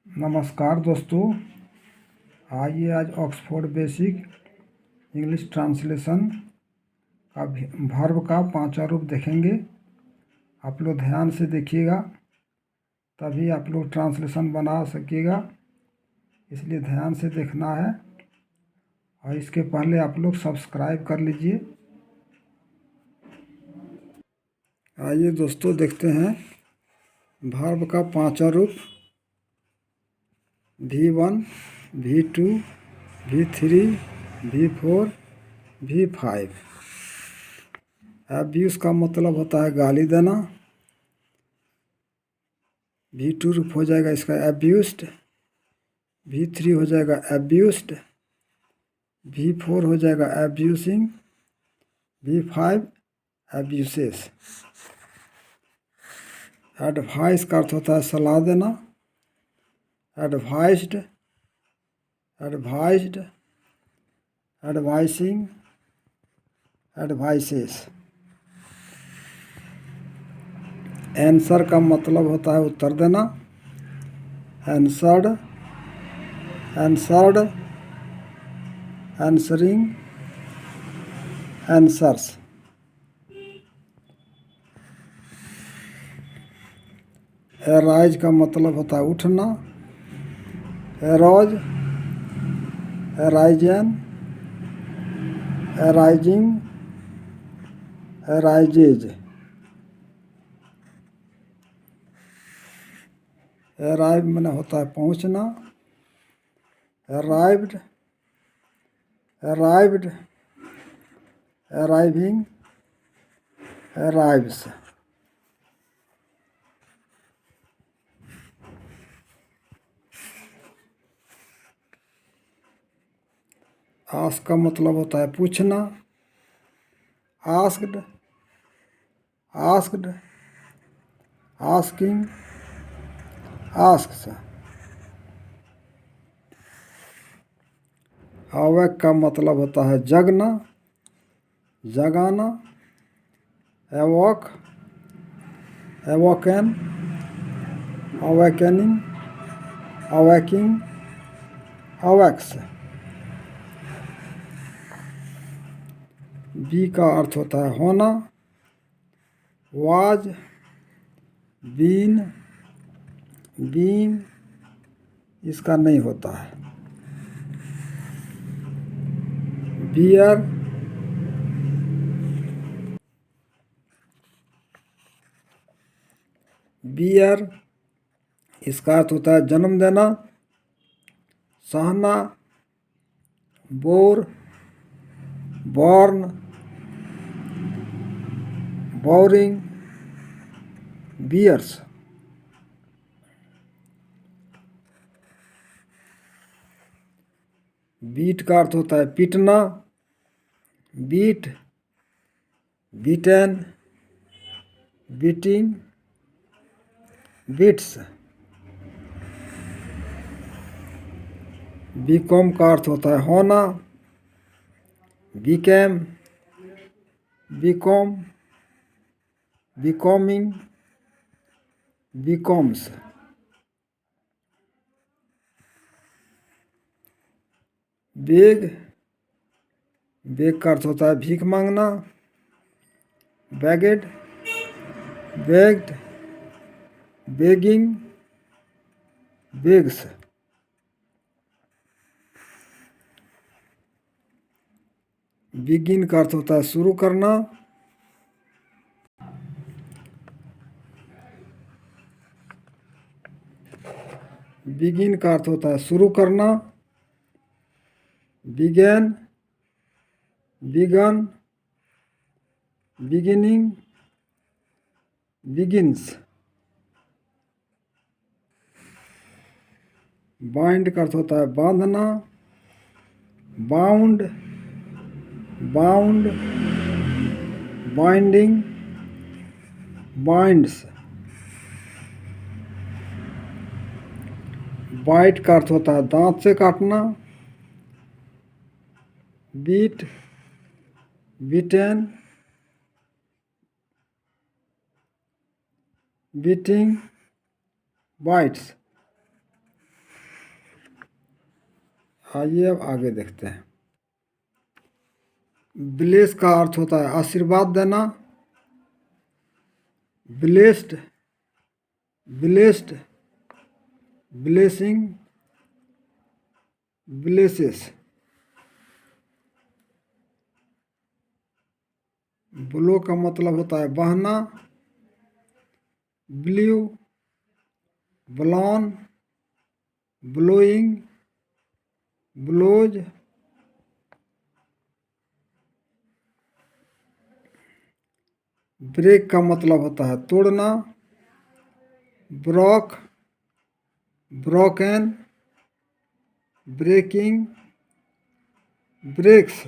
नमस्कार दोस्तों, आइए आज ऑक्सफोर्ड बेसिक इंग्लिश ट्रांसलेशन का वर्ब का पांचवा रूप देखेंगे। आप लोग ध्यान से देखिएगा, तभी आप लोग ट्रांसलेशन बना सकिएगा, इसलिए ध्यान से देखना है। और इसके पहले आप लोग सब्सक्राइब कर लीजिए। आइए दोस्तों देखते हैं वर्ब का पांचवा रूप। V1, V2, V3, V4, V5। Abuse का मतलब होता है गाली देना। V2 रूप हो जाएगा इसका एब्यूस्ड, V3 हो जाएगा एब्यूस्ड, V4 हो जाएगा एब्यूसिंग, V5 एब्यूसेस। एडवाइस का अर्थ होता है सलाह देना। Advised, advised, advising, advises. Answer का मतलब होता है उत्तर देना। Answered, answered, answering, answers. Arise का मतलब होता है उठना। Arose, arisen, arising, arises. Arrive मैंने होता है पहुंचना। एराइव्ड, एराइव्ड, एराइविंग, एराइव्स। आस्क का मतलब होता है पूछना। Asked, asked, asking, asks. Awake का मतलब होता है जगना, जगाना। एवॉक, एवोकन, अवेकनिंग, अवेकिंग, अवेक्स। बी का अर्थ होता है होना। वाज, बीन, बीन इसका नहीं होता है। बियर, बियर इसका अर्थ होता है जन्म देना। सहना, bore, born, boring, bears. Beat का अर्थ होता है पीटना। Beat, beaten, beating, beats. Become का अर्थ होता है होना। Became, become, becoming, becomes. Beg, beg का अर्थ होता है भीख मांगना। Begged, begged, begging, begs. Begin का अर्थ होता है शुरू करना। बिगिन का अर्थ होता है शुरू करना। Began, begun, beginning, begins. Bind का अर्थ होता है बांधना। Bound, bound, binding, binds. Bite का अर्थ होता है दांत से काटना। Beat, beaten, beating, bites. आइए अब आगे देखते हैं। ब्लेस का अर्थ होता है आशीर्वाद देना। Blessed, blessed, blessing, blesses. Blow का मतलब होता है बहना। Blew, blown, blowing, blows. Break का मतलब होता है तोड़ना। Broke, broken, breaking, breaks.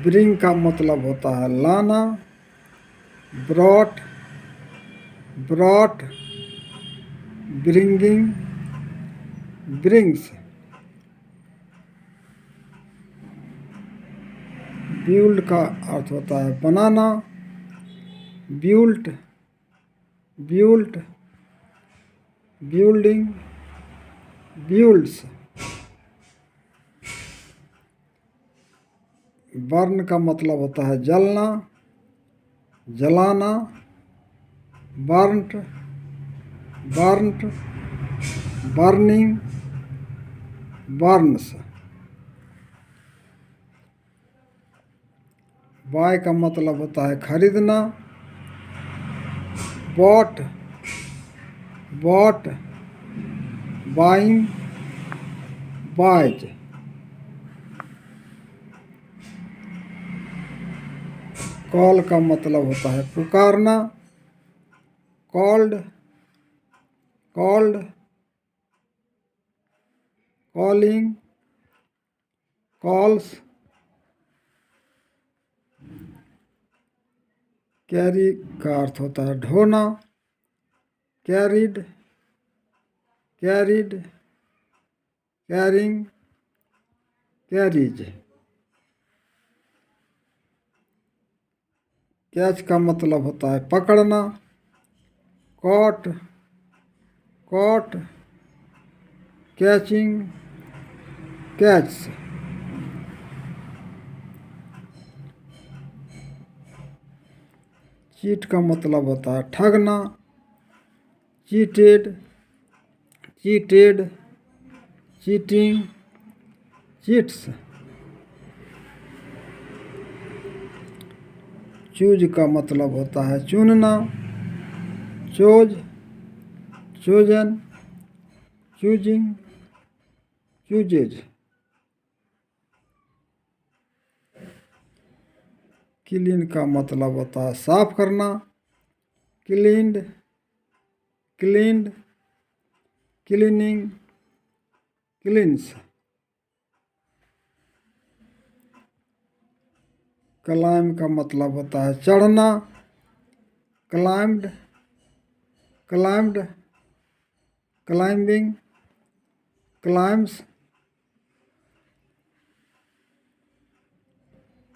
Bring का मतलब होता है लाना। Brought, brought, bringing, brings. Build का अर्थ होता है बनाना। Built, built, building, builds. Burn का मतलब होता है जलना, जलाना। Burnt, burnt, burning, burns. Buy का मतलब होता है खरीदना। Bought, bought, buying, buys. Call का मतलब होता है पुकारना। Called, called, calling, calls. Carry का अर्थ होता है ढोना। Carried, carried, carrying, carries. Catch का मतलब होता है पकड़ना। Caught, caught, catching, catch. Cheat का मतलब होता है ठगना। Cheated, cheated, cheating, cheats. Choose का मतलब होता है चुनना। Chose, chosen, choosing, chooses. Clean का मतलब होता है साफ करना। Cleaned, cleaned, cleaning, cleans. Climb का मतलब होता है चढ़ना। Climbed, climbed, climbing, climbs.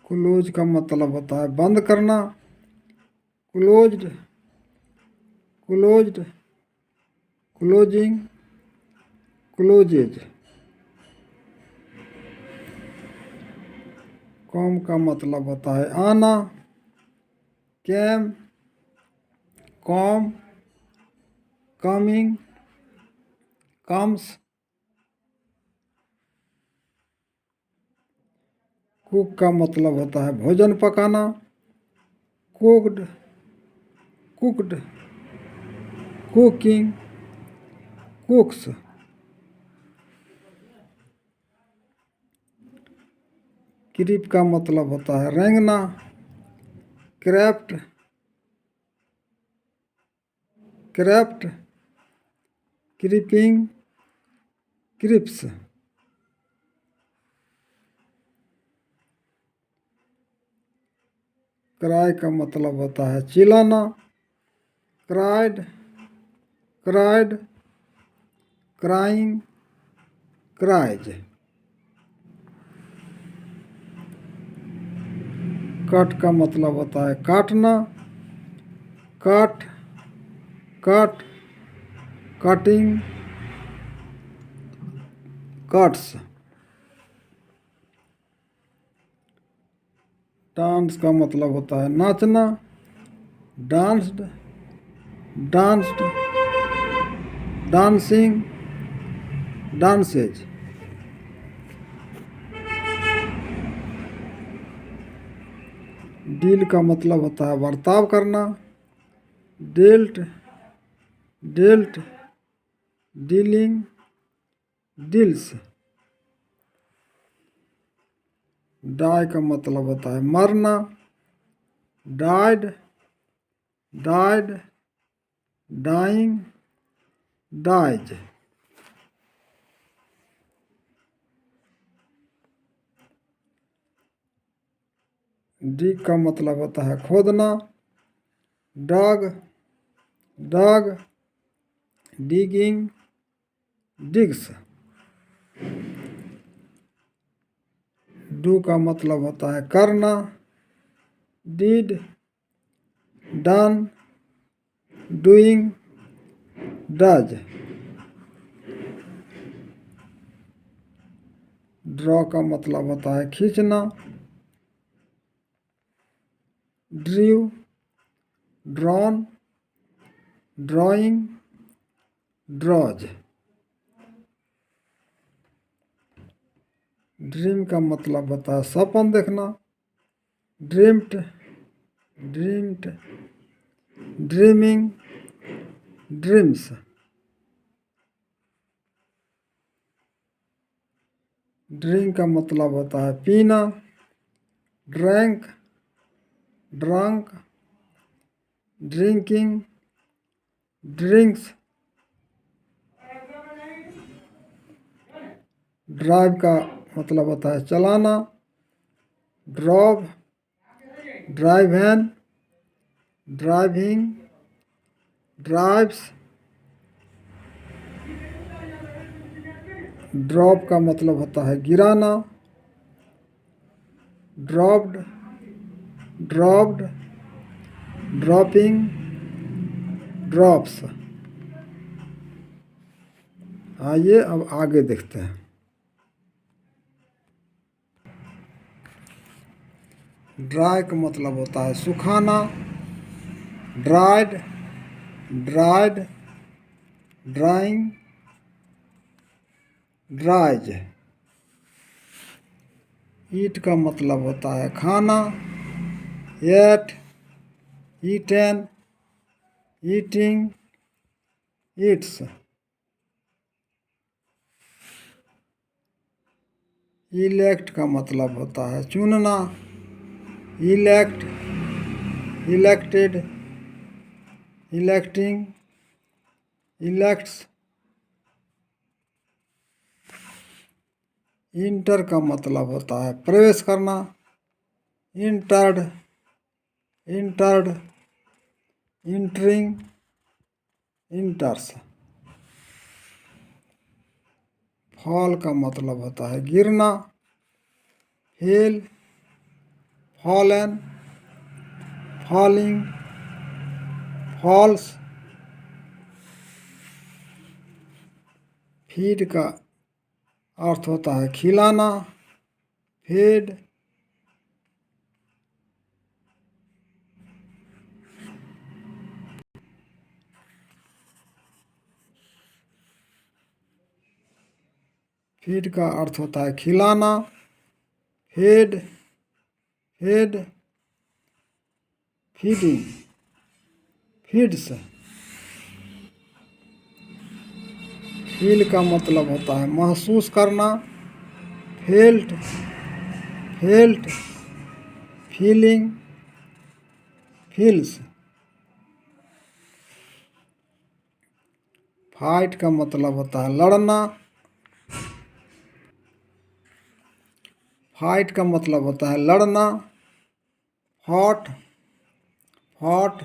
Close का मतलब होता है बंद करना। Closed, closed, closing, closes. Come का मतलब होता है आना। Came, come, coming, comes. Cook का मतलब होता है भोजन पकाना। Cooked, cooked, cooking, cooks. Creep का मतलब होता है रेंगना। Crept, crept, creeping, creeps. Cry का मतलब होता है चिल्लाना। Cried, cried, crying, cries. Cut का मतलब होता है काटना। Cut, cut, cutting, cuts. Dance का मतलब होता है नाचना, danced, danced, dancing, dances. Deal का मतलब होता है बर्ताव करना, dealt, dealt, dealing, deals. Die का मतलब होता है मरना, died, died, dying, dies. Dig का मतलब होता है खोदना, dug, dug, digging, digs. Do का मतलब होता है करना, did, done, doing, does. Draw का मतलब होता है खींचना, drew, drawn, drawing, draws. Dream का मतलब होता है सपन देखना, dreamed, dreamed, dreaming, dreams. Drink का मतलब होता है पीना, drank, drunk, drinking, drinks. Drive का मतलब होता है चलाना, drove, drive-N, driving, drives. Drop का मतलब होता है गिराना, ड्रॉप्ड, ड्रॉप्ड, ड्रॉपिंग, ड्रॉप्स। आइए अब आगे देखते हैं। ड्राई का मतलब होता है सुखाना, dried, dried, drying, dries. Eat का मतलब होता है खाना, ate, eaten, eating, eats. Elect का मतलब होता है चुनना, elect, elected, electing, elects. Enter का मतलब होता है प्रवेश करना, entered, entered, entering, enters. Fall का मतलब होता है गिरना, fell, fallen, falling, falls. Feed का अर्थ होता है खिलाना, फेड। फीड का अर्थ होता है खिलाना, fed, fed, feeding, feeds. Feel का मतलब होता है महसूस करना, felt, felt, feeling, feels. Fight का मतलब होता है लड़ना, फाइट का मतलब होता है लड़ना, fought, fought,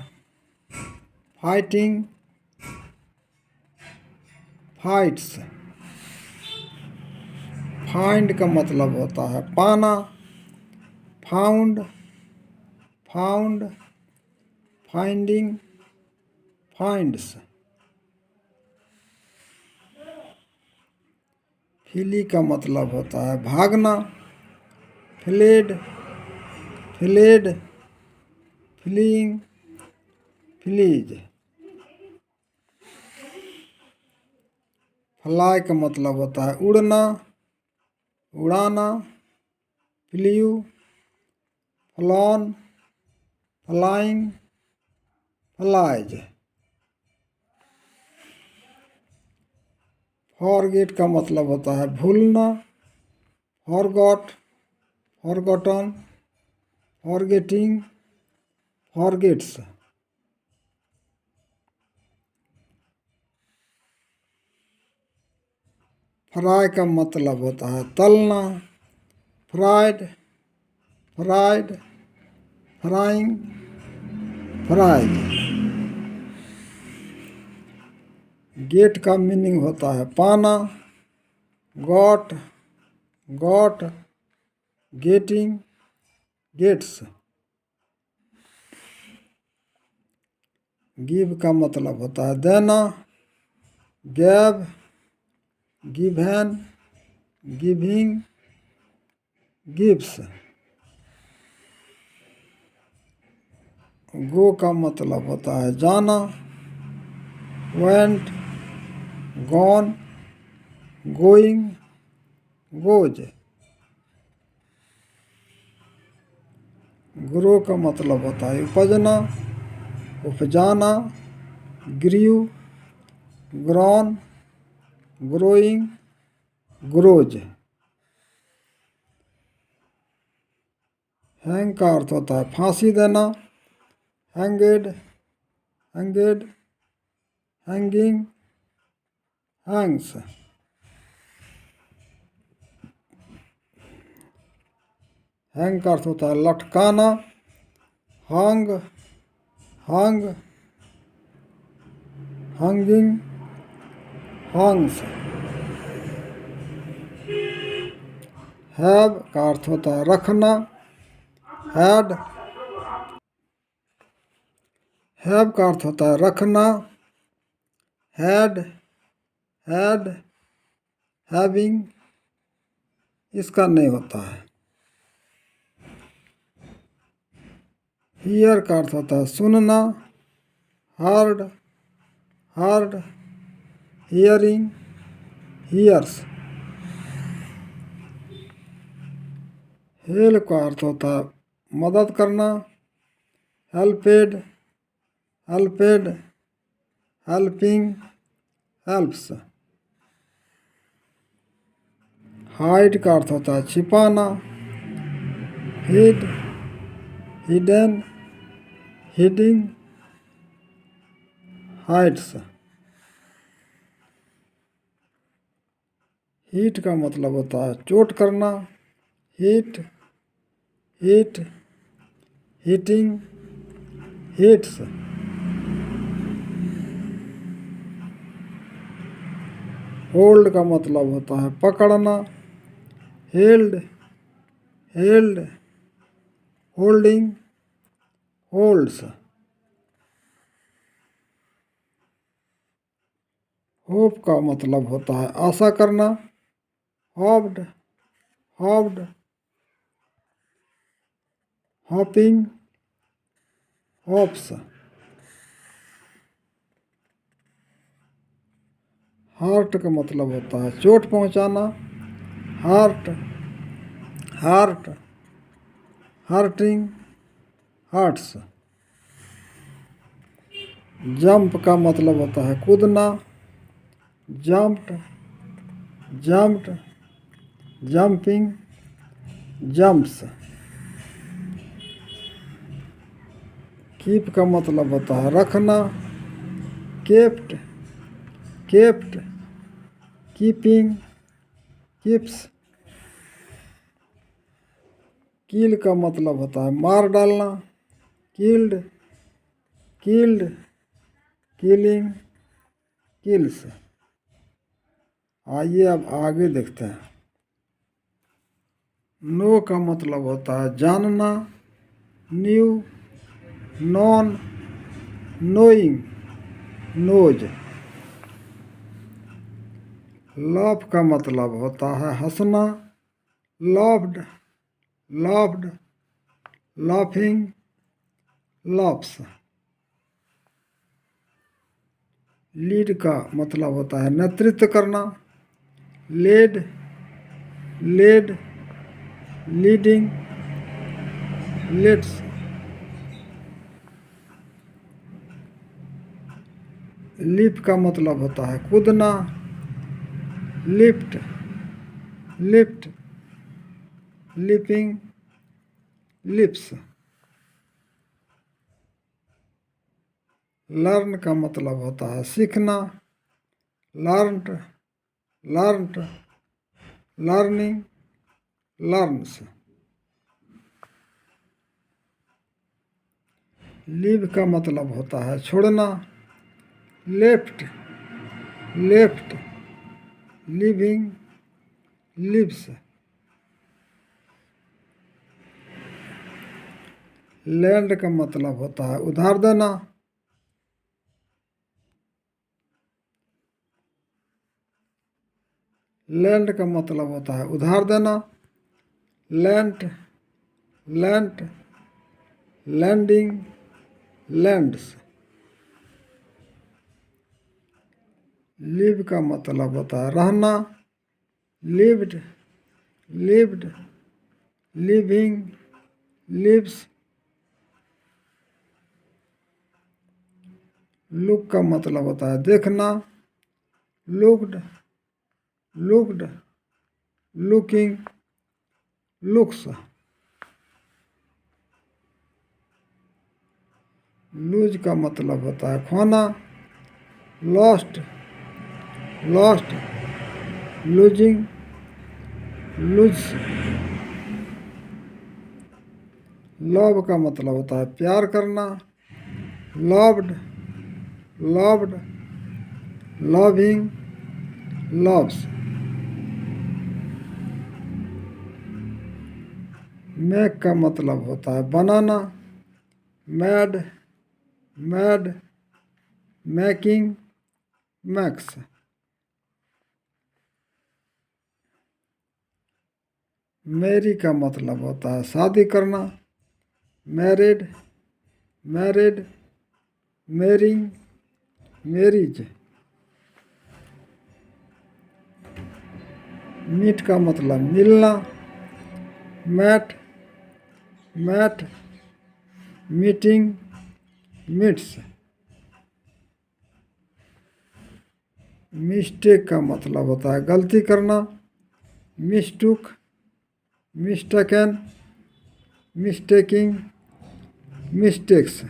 fighting, fights. Find का मतलब होता है पाना, found, found, finding, finds. Flee का मतलब होता है भागना। Fled, fled, fleeing, flees. Fly का मतलब होता है उड़ना, उड़ाना। Flew, flown, flying, flies. Forget का मतलब होता है भूलना। Forgot, forgotten, forgetting, forgets. Fry का मतलब होता है तलना। Fried, fried, frying, fries. Get का मीनिंग होता है पाना। Got, got, getting, gets. Give का मतलब होता है देना। Gave, given, giving, gives. Go का मतलब होता है जाना। Went, gone, going, goes. Grow का मतलब होता है उपजना, उपजाना। Grew, grown, growing, grows. Hang का अर्थ होता है फांसी देना। Hanged, hanged, hanging, hangs. Hang का अर्थ होता है लटकाना। हंग, हंग, हंगिंग, हंग्स। हैव का अर्थ होता है रखना। हैड, हैव का अर्थ होता है रखना। हैड, हैड, हैविंग इसका नहीं होता है। हियर का अर्थ होता है सुनना। Heard, heard, hearing, hears. Help का अर्थ होता है मदद करना। Helped, helped, helping, helps. Hide का अर्थ होता है छिपाना। Hid, hidden, hiding, hides. Heat का मतलब होता है चोट करना। Heat, heat, heating, heats. Hold का मतलब होता है पकड़ना। Held, held, holding, holds. Hope का मतलब होता है आशा करना। Hopped, hopped, hopping, hops. Heart का मतलब होता है चोट पहुंचाना। Heart, heart, हार्टिंग, hurts. जंप का मतलब होता है कूदना। Jumped, jumped, jumping, jumps. Keep का मतलब होता है रखना। Kept, kept, keeping, keeps. Kill का मतलब होता है मार डालना। Killed, killed, killing, kills. आइए अब आगे देखते हैं। नो का मतलब होता है जानना। Knew, known, knowing, knows. Laugh का मतलब होता है हंसना, laughed, laughed, laughing, laughs. Lead का मतलब होता है नेतृत्व करना, led, led, leading, lets. Leap का मतलब होता है कूदना, lift, lift, leaping, lips. Learn का मतलब होता है सीखना, learned, learned, learning, learns. Leave का मतलब होता है छोड़ना, left, left, living, lives. Land का मतलब होता है उधार देना, लैंड का मतलब होता है उधार देना, lent, lent, lending, lends. Live का मतलब होता है रहना, lived, lived, living, lives. Look का मतलब होता है देखना, looked, looked, looking, looks. Lose का मतलब होता है खोना, lost, lost, losing, lose. Love का मतलब होता है प्यार करना, loved, loved, loving, loves. Make का मतलब होता है बनाना, made, made, making, makes. Marry का मतलब होता है शादी करना, married, married, marrying, marriage. Meet का मतलब मिलना, met, met, meeting, meets. Mistake का मतलब होता है गलती करना, mistook, mistaken, mistaking, mistakes.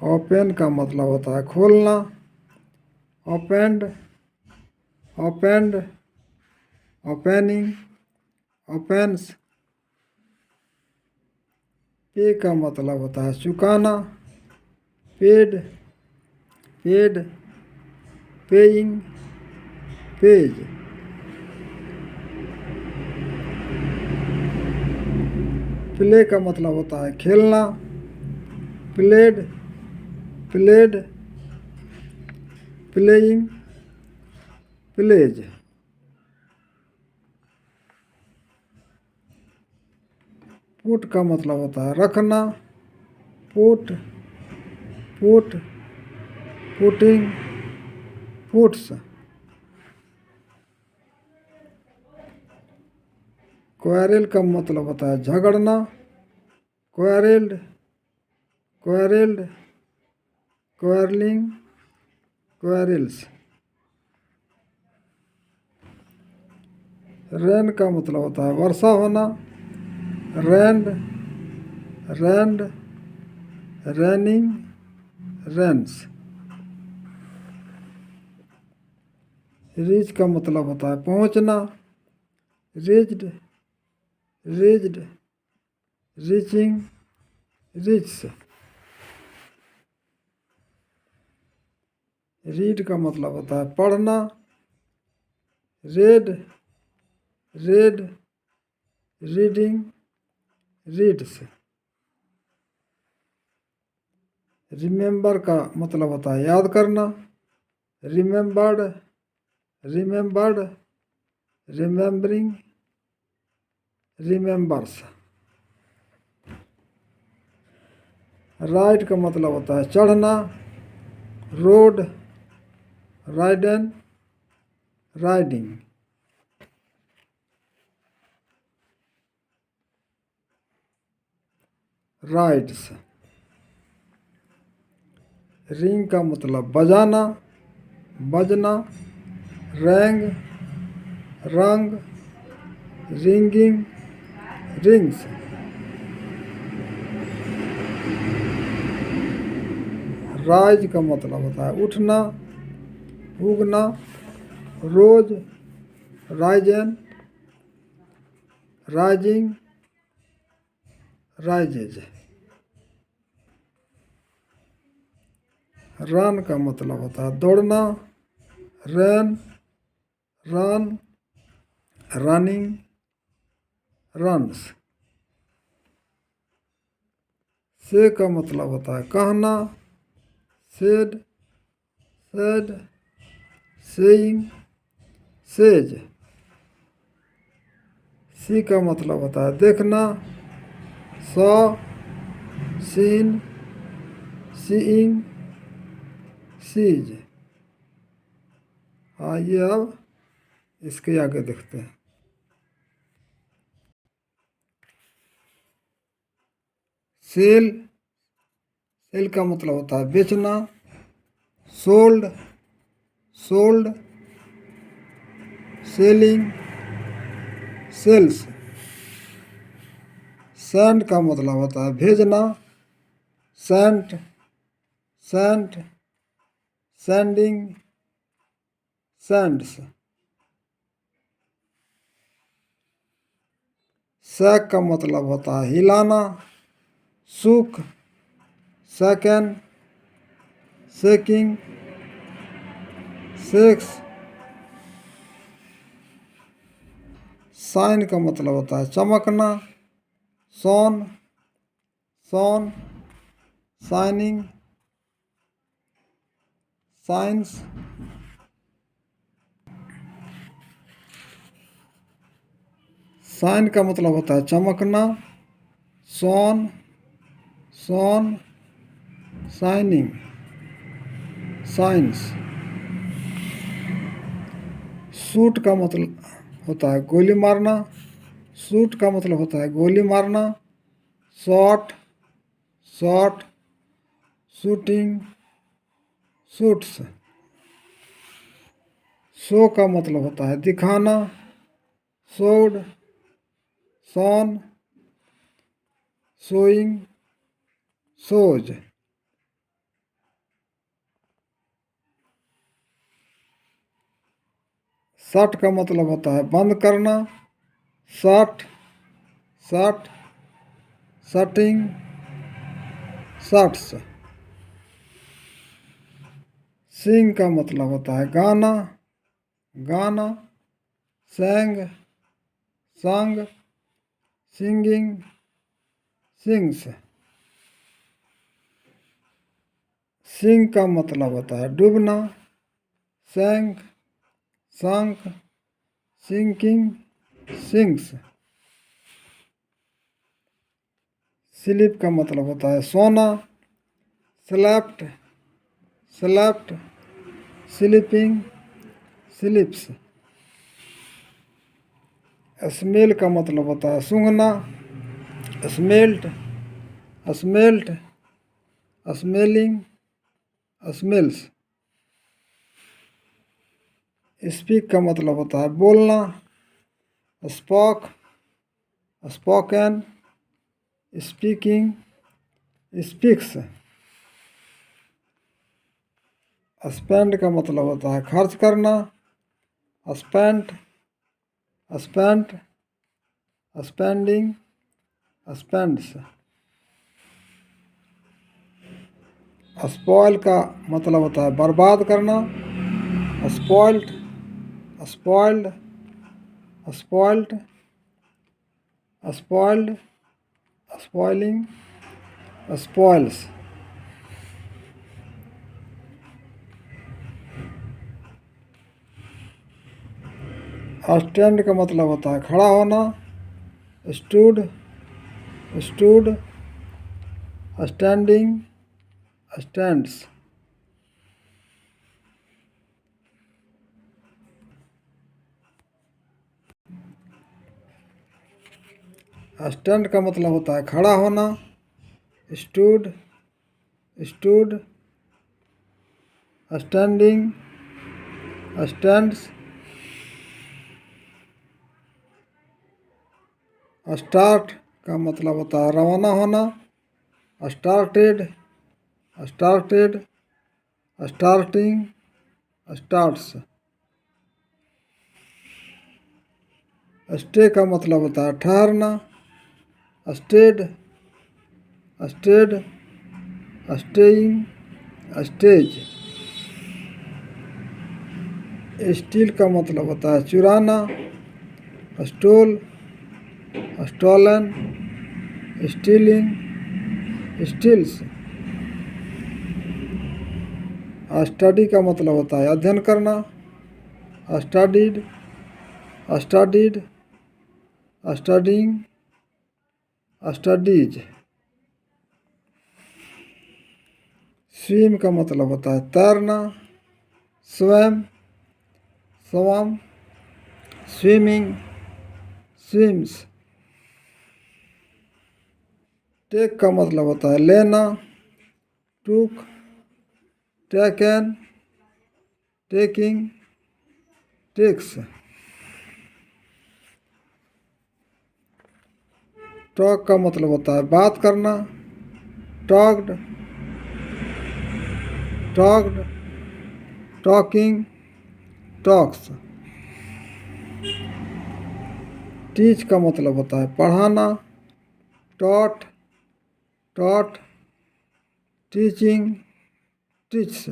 Open का मतलब होता है खोलना, ओपेंड, ओपेंड, ओपनिंग, ओपेंस। पे का मतलब होता है चुकाना, paid, paid, paying, pays. Play का मतलब होता है खेलना, played, played, playing, plays. Put का मतलब होता है रखना, put, put, putting, puts. Quarrel का मतलब होता है झगड़ना, quarrelled, quarrelled, quarrelling, quarrels. Rain का मतलब होता है वर्षा होना, rained, rained, raining, rains. Reach का मतलब होता है पहुंचना, reached, reached, reaching, reaches. Read का मतलब होता है पढ़ना, read, read, reading, reads. Remember का मतलब होता है याद करना, remembered, remembered, remembering, remembers. Ride का मतलब होता है चढ़ना, road, ridden, riding. Rides. Ring का मतलब बजाना, बजना, रैंग, रंग, रिंगिंग, रिंग्स। राइज का मतलब होता है उठना, उगना, रोज, राइजन, राइजिंग, राइजेज। रन का मतलब होता है दौड़ना, रन, रन, रनिंग, रन्स। से का मतलब होता है कहना, सेड, सेड, सेइंग, सेज। सी का मतलब होता है देखना, सॉ, सीन, सीइंग, सीज। आइए अब इसके आगे देखते हैं। सेल, सेल का मतलब होता है बेचना, sold, sold, selling, sells. Send का मतलब होता है भेजना, sent, sent, sending, sends. Sack का मतलब होता है हिलाना, सुख, सेकंड, शेकिंग, सेक्स। साइन का मतलब होता है चमकना, सोन, सोन, शाइनिंग, साइंस। साइन का मतलब होता है चमकना, सोन, सोन, शाइनिंग, साइंस। शूट का मतलब होता है गोली मारना, शूट का मतलब होता है गोली मारना, shot, shot, shooting, shoots. Show का मतलब होता है दिखाना, showed, shown, showing, shows. Shut का मतलब होता है बंद करना, shut, shut, shutting, shuts. Sing का मतलब होता है गाना, गाना, सैंग, संग, सिंगिंग, सिंग्स। सिंग का मतलब होता है डूबना, sank, sunk, sinking, sinks. Sleep का मतलब होता है सोना, slept, slept, sleeping, sleeps. Smell का मतलब होता है सूंघना, smelt, smelt, smelling, smells. Speak का मतलब होता है बोलना, spoke, spoken, speaking, speaks. Spend का मतलब होता है खर्च करना, spent, spent, spending, spends. Spoil का मतलब होता है बर्बाद करना, spoiled, spoiled, spoiled, spoiled, spoiling, spoils. Stand का मतलब होता है खड़ा होना, stood, stood, standing, stands. Stand का मतलब होता है खड़ा होना, stood, stood, standing, stands. Start का मतलब होता है रवाना होना, started, started, starting, starts. Stay का मतलब होता है ठहरना, stayed, stayed, staying, stays. Steal का मतलब होता है चुराना, stole, stolen, stealing, steals. Study का मतलब होता है अध्ययन करना, studied, studied, studying, studies. Swim का मतलब होता है तैरना, स्वयं, स्वम, स्विमिंग, स्विम्स। टेक का मतलब होता है लेना, टूक, टेकन, टेकिंग, टेक्स। टॉक का मतलब होता है बात करना, talked, talked, talking, talks. Teach का मतलब होता है पढ़ाना, taught, taught, teaching, teach.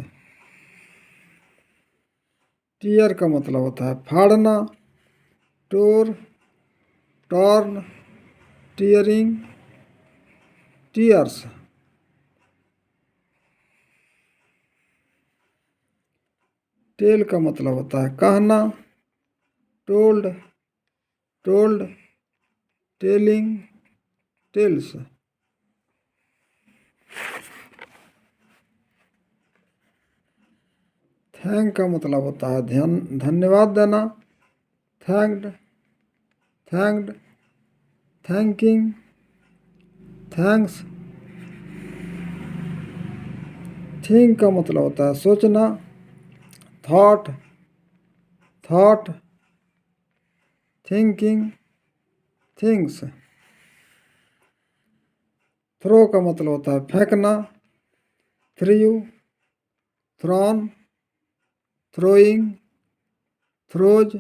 Tear का मतलब होता है फाड़ना, tore, torn, tearing, tears. Tell का मतलब होता है कहना, told, told, telling, tells. Thank का मतलब होता है धन्यवाद देना, thanked, thanked, thanking, thanks. Think का मतलब होता है सोचना, thought, thought, thinking, things. Throw का मतलब होता है फेंकना, threw, thrown, throwing, throws.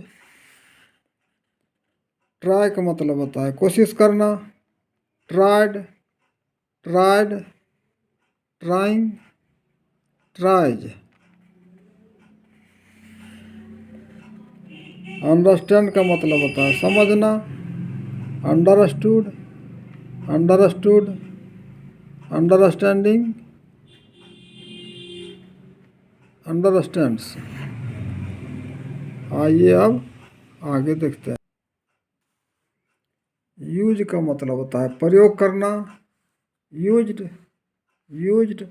Try का मतलब होता है कोशिश करना, tried, tried, trying, tries. Understand का मतलब होता है समझना, अंडरस्टूड, अंडरस्टूड, अंडरस्टैंडिंग, अंडरस्टैंड्स। आइए अब आगे देखते हैं। यूज का मतलब होता है प्रयोग करना, used, used,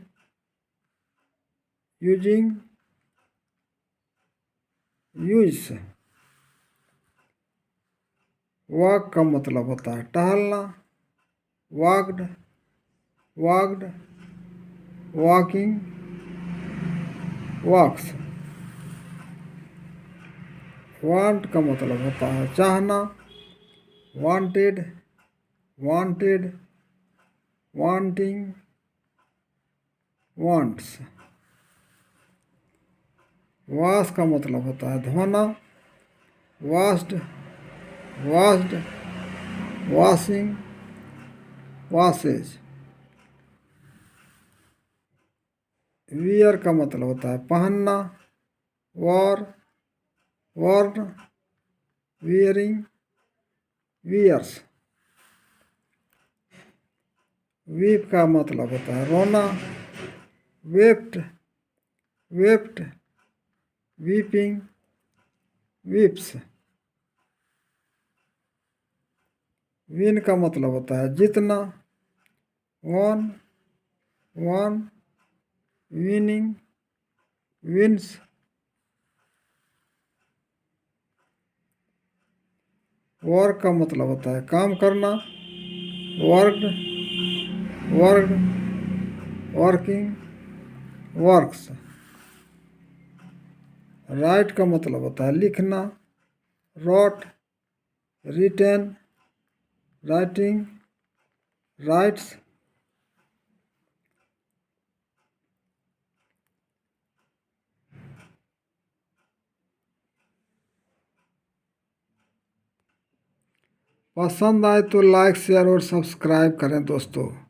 using, use. Walk का मतलब होता है टहलना, walked, walked, walking, walks. Want का मतलब होता है चाहना, wanted, wanted, wanting, wants. Wash का मतलब होता है धोना, washed, washed, washing, washes. Wear का मतलब होता है पहनना, wore, worn, wearing, wears. Weep का मतलब होता है रोना, wept, wept, weeping, weeps. Win का मतलब होता है जीतना, won, won, winning, wins. Work का मतलब होता है काम करना, worked, worked, working, works. Right का मतलब होता है लिखना, रोट, रिटेन, राइटिंग, राइट्स। पसंद आए तो लाइक शेयर और सब्सक्राइब करें दोस्तों।